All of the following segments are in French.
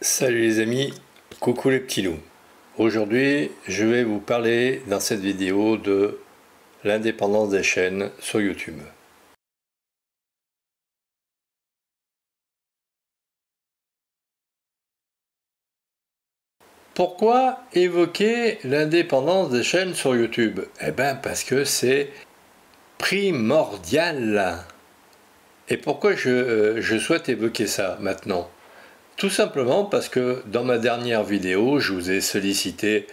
Salut les amis, coucou les petits loups. Aujourd'hui, je vais vous parler dans cette vidéo de l'indépendance des chaînes sur YouTube. Pourquoi évoquer l'indépendance des chaînes sur YouTube? Eh bien parce que c'est primordial. Et pourquoi je souhaite évoquer ça maintenant? Tout simplement parce que dans ma dernière vidéo, je vous ai sollicité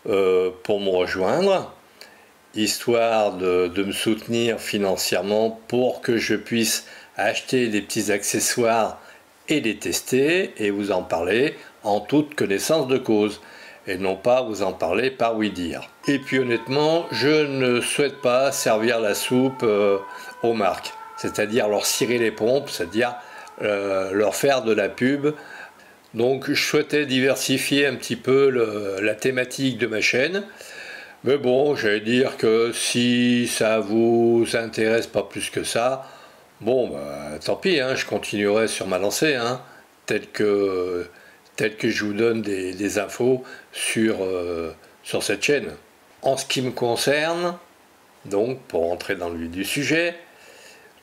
pour me rejoindre, histoire de me soutenir financièrement pour que je puisse acheter des petits accessoires et les tester et vous en parler en toute connaissance de cause et non pas vous en parler par oui-dire. Et puis honnêtement, je ne souhaite pas servir la soupe aux marques, c'est-à-dire leur cirer les pompes, c'est-à-dire leur faire de la pub. Donc je souhaitais diversifier un petit peu la thématique de ma chaîne. Mais bon, j'allais dire que si ça vous intéresse pas plus que ça, bon, bah, tant pis, hein, je continuerai sur ma lancée, hein, tel que je vous donne des infos sur cette chaîne. En ce qui me concerne, donc pour entrer dans le vif du sujet,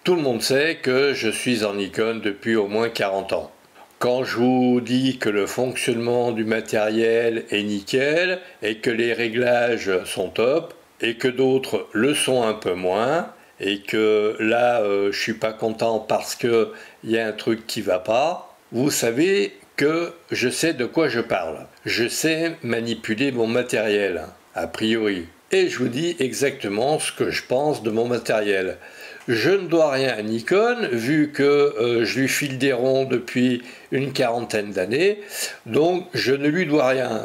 tout le monde sait que je suis en Nikon depuis au moins 40 ans. Quand je vous dis que le fonctionnement du matériel est nickel et que les réglages sont top et que d'autres le sont un peu moins et que là je suis pas content parce que il y a un truc qui va pas, vous savez que je sais de quoi je parle. Je sais manipuler mon matériel, a priori. Et je vous dis exactement ce que je pense de mon matériel. Je ne dois rien à Nikon, vu que je lui file des ronds depuis une quarantaine d'années, donc je ne lui dois rien.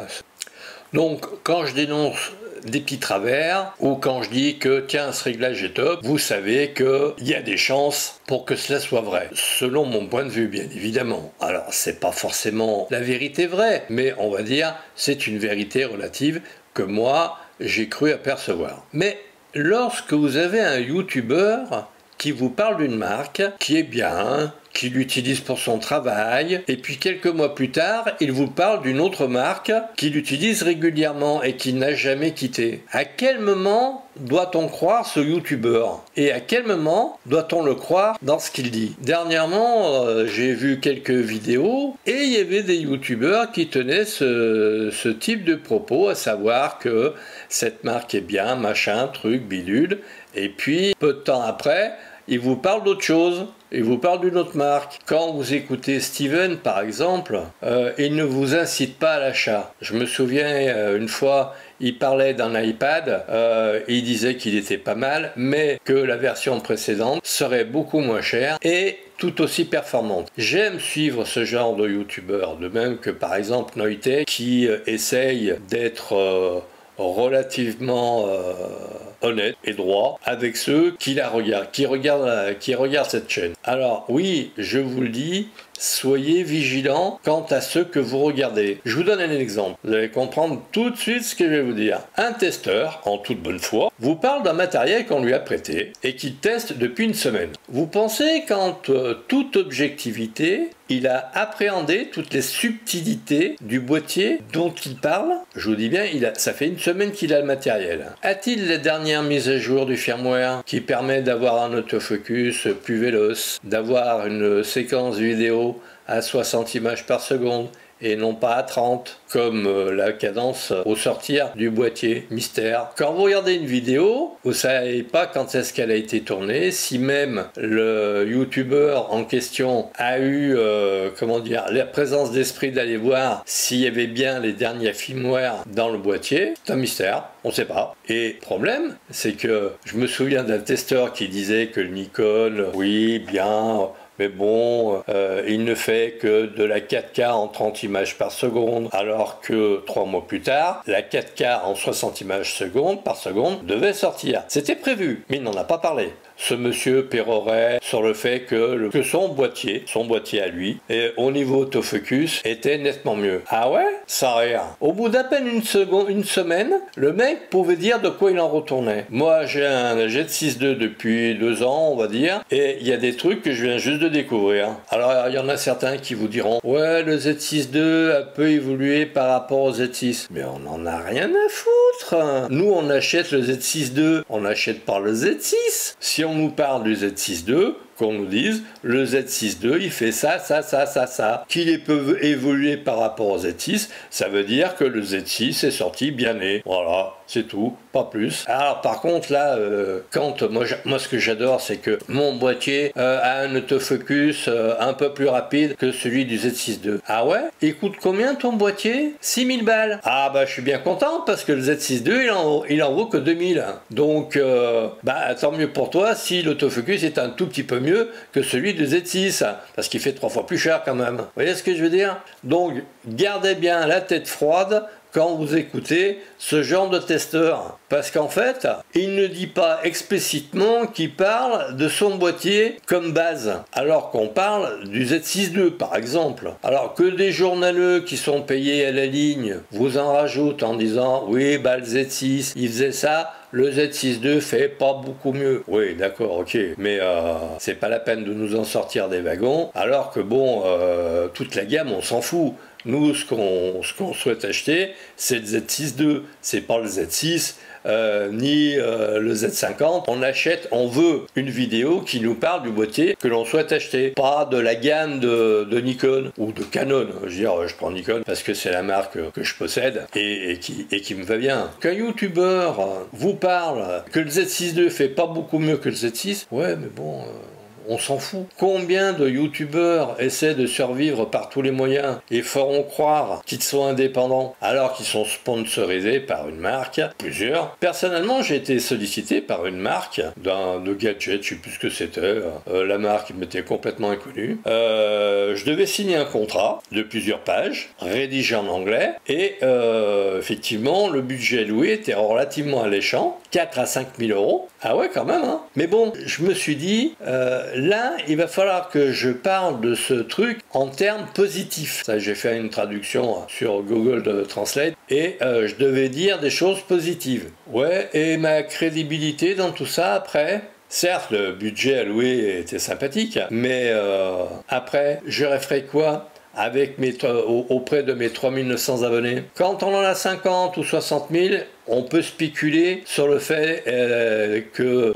Donc quand je dénonce des petits travers, ou quand je dis que tiens ce réglage est top, vous savez qu'il y a des chances pour que cela soit vrai. Selon mon point de vue, bien évidemment. Alors c'est pas forcément la vérité vraie, mais on va dire c'est une vérité relative que moi j'ai cru apercevoir. Mais lorsque vous avez un youtubeur qui vous parle d'une marque qui est bien, qui l'utilise pour son travail, et puis quelques mois plus tard, il vous parle d'une autre marque qu'il utilise régulièrement et qu'il n'a jamais quitté. À quel moment doit-on croire ce youtubeur? Et à quel moment doit-on le croire dans ce qu'il dit? Dernièrement, j'ai vu quelques vidéos et il y avait des youtubeurs qui tenaient ce type de propos, à savoir que cette marque est bien, machin, truc, bidule, et puis peu de temps après, il vous parle d'autre chose, il vous parle d'une autre marque. Quand vous écoutez Steven par exemple, il ne vous incite pas à l'achat. Je me souviens une fois, il parlait d'un iPad, il disait qu'il était pas mal, mais que la version précédente serait beaucoup moins chère et tout aussi performante. J'aime suivre ce genre de youtubeurs, de même que par exemple Noité qui essaye d'être relativement honnête et droit avec ceux qui la regardent, qui regardent cette chaîne. Alors oui, je vous le dis, soyez vigilants quant à ceux que vous regardez. Je vous donne un exemple. Vous allez comprendre tout de suite ce que je vais vous dire. Un testeur, en toute bonne foi, vous parle d'un matériel qu'on lui a prêté et qu'il teste depuis une semaine. Vous pensez qu'en toute objectivité, il a appréhendé toutes les subtilités du boîtier dont il parle? Je vous dis bien, ça fait une semaine qu'il a le matériel. A-t-il les dernières mises à jour du firmware qui permet d'avoir un autofocus plus véloce, d'avoir une séquence vidéo à 60 images par seconde et non pas à 30, comme la cadence au sortir du boîtier mystère. Quand vous regardez une vidéo, vous ne savez pas quand est-ce qu'elle a été tournée, si même le youtubeur en question a eu la présence d'esprit d'aller voir s'il y avait bien les derniers firmware dans le boîtier. C'est un mystère, on ne sait pas. Et problème, c'est que je me souviens d'un testeur qui disait que le Nikon, oui, bien, mais bon, il ne fait que de la 4K en 30 images par seconde, alors que 3 mois plus tard, la 4K en 60 images par seconde devait sortir. C'était prévu, mais il n'en a pas parlé. ce monsieur pérorait sur le fait que son boîtier à lui, et au niveau autofocus, était nettement mieux. Ah ouais? Ça rien. Au bout d'à peine une semaine, le mec pouvait dire de quoi il en retournait. Moi, j'ai un Z6 II depuis 2 ans, on va dire, et il y a des trucs que je viens juste de découvrir. Alors, il y en a certains qui vous diront, ouais, le Z6 II a peu évolué par rapport au Z6. Mais on n'en a rien à foutre. Nous, on achète le Z6 II, on n'achète pas le Z6. Si on nous parle du Z6 II, qu'on nous dise, le Z6 II, il fait ça. Qu'il peut évoluer par rapport au Z6, ça veut dire que le Z6 est sorti bien né. Voilà, c'est tout, pas plus. Alors par contre là, quand moi ce que j'adore, c'est que mon boîtier a un autofocus un peu plus rapide que celui du Z6 II. Ah ouais? Il coûte combien ton boîtier? 6000 balles. Ah bah je suis bien content parce que le Z6 II, il en vaut que 2000. Donc bah tant mieux pour toi si l'autofocus est un tout petit peu mieux que celui du Z6, parce qu'il fait 3 fois plus cher quand même. Vous voyez ce que je veux dire? Donc gardez bien la tête froide quand vous écoutez ce genre de testeur, parce qu'en fait, il ne dit pas explicitement qu'il parle de son boîtier comme base, alors qu'on parle du Z6 II par exemple. Alors que des journaleux qui sont payés à la ligne vous en rajoutent en disant oui bah le Z6 il faisait ça, le Z6 II fait pas beaucoup mieux. Oui, d'accord, ok. Mais c'est pas la peine de nous en sortir des wagons, alors que bon, toute la gamme, on s'en fout. Nous, ce qu'on souhaite acheter, c'est le Z6 II. C'est pas le Z6, ni le Z50. On veut une vidéo qui nous parle du boîtier que l'on souhaite acheter. Pas de la gamme de Nikon ou de Canon. Je veux dire, je prends Nikon parce que c'est la marque que je possède et qui me va bien. Qu'un YouTuber vous parle que le Z6 II fait pas beaucoup mieux que le Z6, ouais, mais bon... on s'en fout. Combien de youtubeurs essaient de survivre par tous les moyens et feront croire qu'ils sont indépendants alors qu'ils sont sponsorisés par une marque? Plusieurs. Personnellement, j'ai été sollicité par une marque de gadget, je sais plus ce que c'était. La marque m'était complètement inconnue. Je devais signer un contrat de plusieurs pages, rédigé en anglais, et effectivement, le budget loué était relativement alléchant, 4 à 5 000 euros. Ah ouais, quand même, hein. Mais bon, je me suis dit, là, il va falloir que je parle de ce truc en termes positifs. Ça, j'ai fait une traduction sur Google Translate et je devais dire des choses positives. Ouais, et ma crédibilité dans tout ça après. Certes, le budget alloué était sympathique, mais après, j'aurais fait quoi avec auprès de mes 3900 abonnés? Quand on en a 50 ou 60 000, on peut spéculer sur le fait que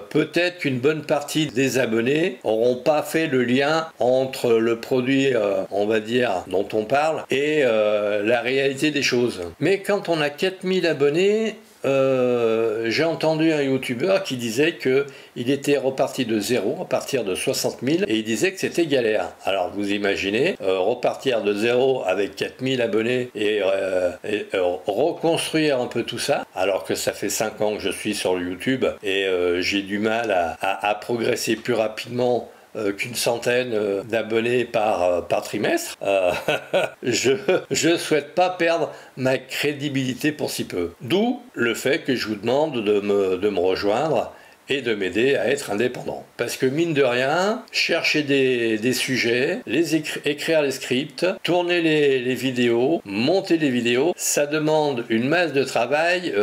peut-être qu'une bonne partie des abonnés n'auront pas fait le lien entre le produit, on va dire, dont on parle, et la réalité des choses. Mais quand on a 4000 abonnés, j'ai entendu un youtubeur qui disait qu'il était reparti de zéro à partir de 60 000 et il disait que c'était galère. Alors vous imaginez, repartir de zéro avec 4000 abonnés et reconstruire un peu tout ça, alors que ça fait 5 ans que je suis sur le YouTube et j'ai du mal à progresser plus rapidement qu'une centaine d'abonnés par trimestre, je souhaite pas perdre ma crédibilité pour si peu. D'où le fait que je vous demande de me rejoindre et de m'aider à être indépendant. Parce que mine de rien, chercher des sujets, écrire les scripts, tourner les vidéos, monter les vidéos, ça demande une masse de travail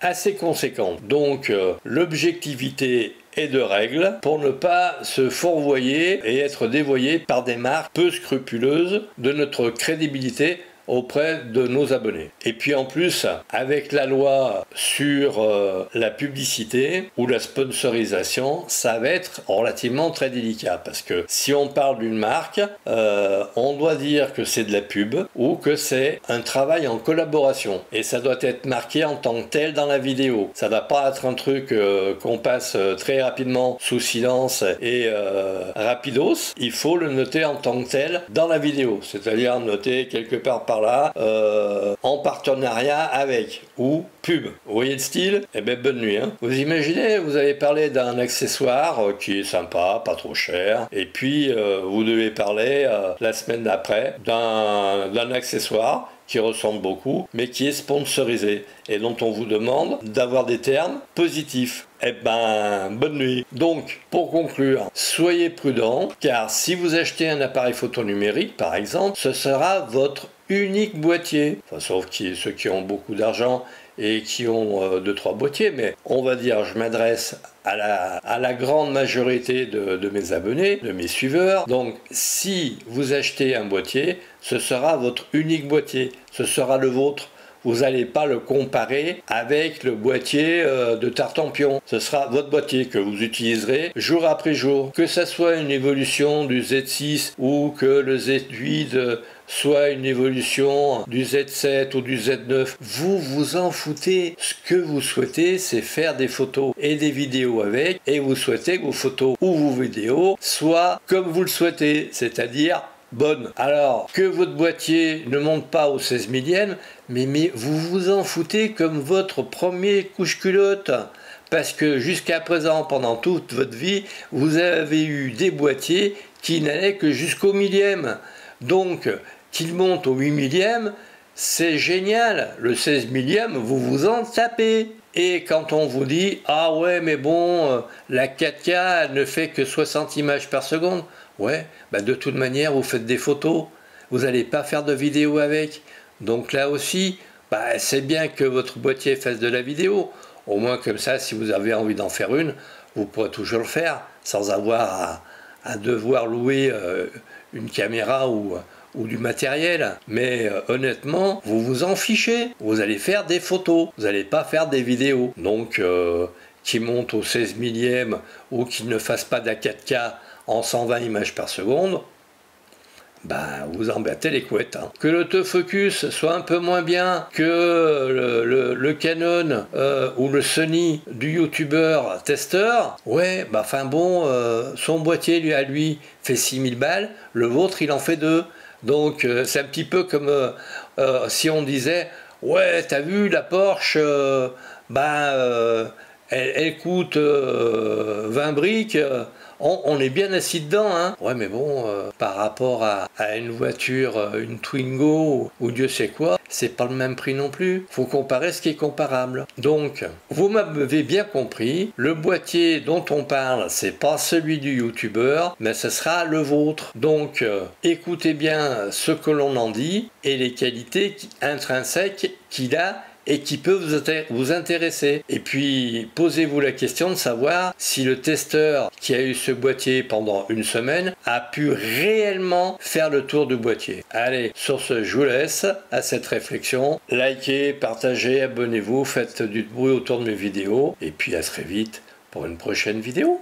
assez conséquente. Donc l'objectivité et de règles pour ne pas se fourvoyer et être dévoyé par des marques peu scrupuleuses de notre crédibilité auprès de nos abonnés. Et puis en plus, avec la loi sur la publicité ou la sponsorisation, ça va être relativement très délicat parce que si on parle d'une marque, on doit dire que c'est de la pub ou que c'est un travail en collaboration et ça doit être marqué en tant que tel dans la vidéo. Ça ne va pas être un truc qu'on passe très rapidement sous silence et rapidos. Il faut le noter en tant que tel dans la vidéo, c'est-à-dire noter quelque part par là, en partenariat avec ou pub. Vous voyez le style? Eh bien, bonne nuit. Hein. Vous imaginez, vous avez parlé d'un accessoire qui est sympa, pas trop cher, et puis vous devez parler la semaine d'après d'un accessoire qui ressemble beaucoup, mais qui est sponsorisé et dont on vous demande d'avoir des termes positifs. Eh ben, bonne nuit. Donc, pour conclure, soyez prudents, car si vous achetez un appareil photo numérique, par exemple, ce sera votre unique boîtier. Enfin, sauf ceux qui ont beaucoup d'argent et qui ont 2-3 boîtiers, mais on va dire, je m'adresse à la grande majorité de mes abonnés, de mes suiveurs. Donc, si vous achetez un boîtier, ce sera votre unique boîtier, ce sera le vôtre. Vous n'allez pas le comparer avec le boîtier de Tartampion. Ce sera votre boîtier que vous utiliserez jour après jour. Que ça soit une évolution du Z6 ou que le Z8 soit une évolution du Z7 ou du Z9, vous vous en foutez. Ce que vous souhaitez, c'est faire des photos et des vidéos avec, et vous souhaitez que vos photos ou vos vidéos soient comme vous le souhaitez, c'est-à-dire bonne. Alors, que votre boîtier ne monte pas au 16 millième, mais vous vous en foutez comme votre premier couche-culotte. Parce que jusqu'à présent, pendant toute votre vie, vous avez eu des boîtiers qui n'allaient que jusqu'au millième. Donc, qu'il monte au 8 millième, c'est génial. Le 16 millième, vous vous en tapez. Et quand on vous dit « Ah ouais, mais bon, la 4K, elle ne fait que 60 images par seconde », ouais, bah de toute manière, vous faites des photos. Vous n'allez pas faire de vidéo avec. Donc là aussi, bah, c'est bien que votre boîtier fasse de la vidéo. Au moins comme ça, si vous avez envie d'en faire une, vous pourrez toujours le faire sans avoir à devoir louer une caméra ou du matériel. Mais honnêtement, vous vous en fichez. Vous allez faire des photos. Vous n'allez pas faire des vidéos. Donc, qui monte au 16 millième ou qui ne fasse pas de la 4K en 120 images par seconde, bah, vous embêtez les couettes. Hein. Que l'autofocus soit un peu moins bien que le Canon ou le Sony du youtubeur testeur, ouais, bah enfin bon, son boîtier lui, à lui fait 6000 balles, le vôtre il en fait 2. Donc c'est un petit peu comme si on disait, ouais, t'as vu la Porsche, elle coûte 20 briques, on est bien assis dedans, hein. Ouais, mais bon, par rapport à une voiture, une Twingo ou Dieu sait quoi, c'est pas le même prix non plus. Faut comparer ce qui est comparable. Donc, vous m'avez bien compris, le boîtier dont on parle, c'est pas celui du youtubeur, mais ce sera le vôtre. Donc, écoutez bien ce que l'on en dit et les qualités intrinsèques qu'il a et qui peut vous intéresser. Et puis, posez-vous la question de savoir si le testeur qui a eu ce boîtier pendant une semaine a pu réellement faire le tour du boîtier. Allez, sur ce, je vous laisse à cette réflexion. Likez, partagez, abonnez-vous, faites du bruit autour de mes vidéos. Et puis, à très vite pour une prochaine vidéo.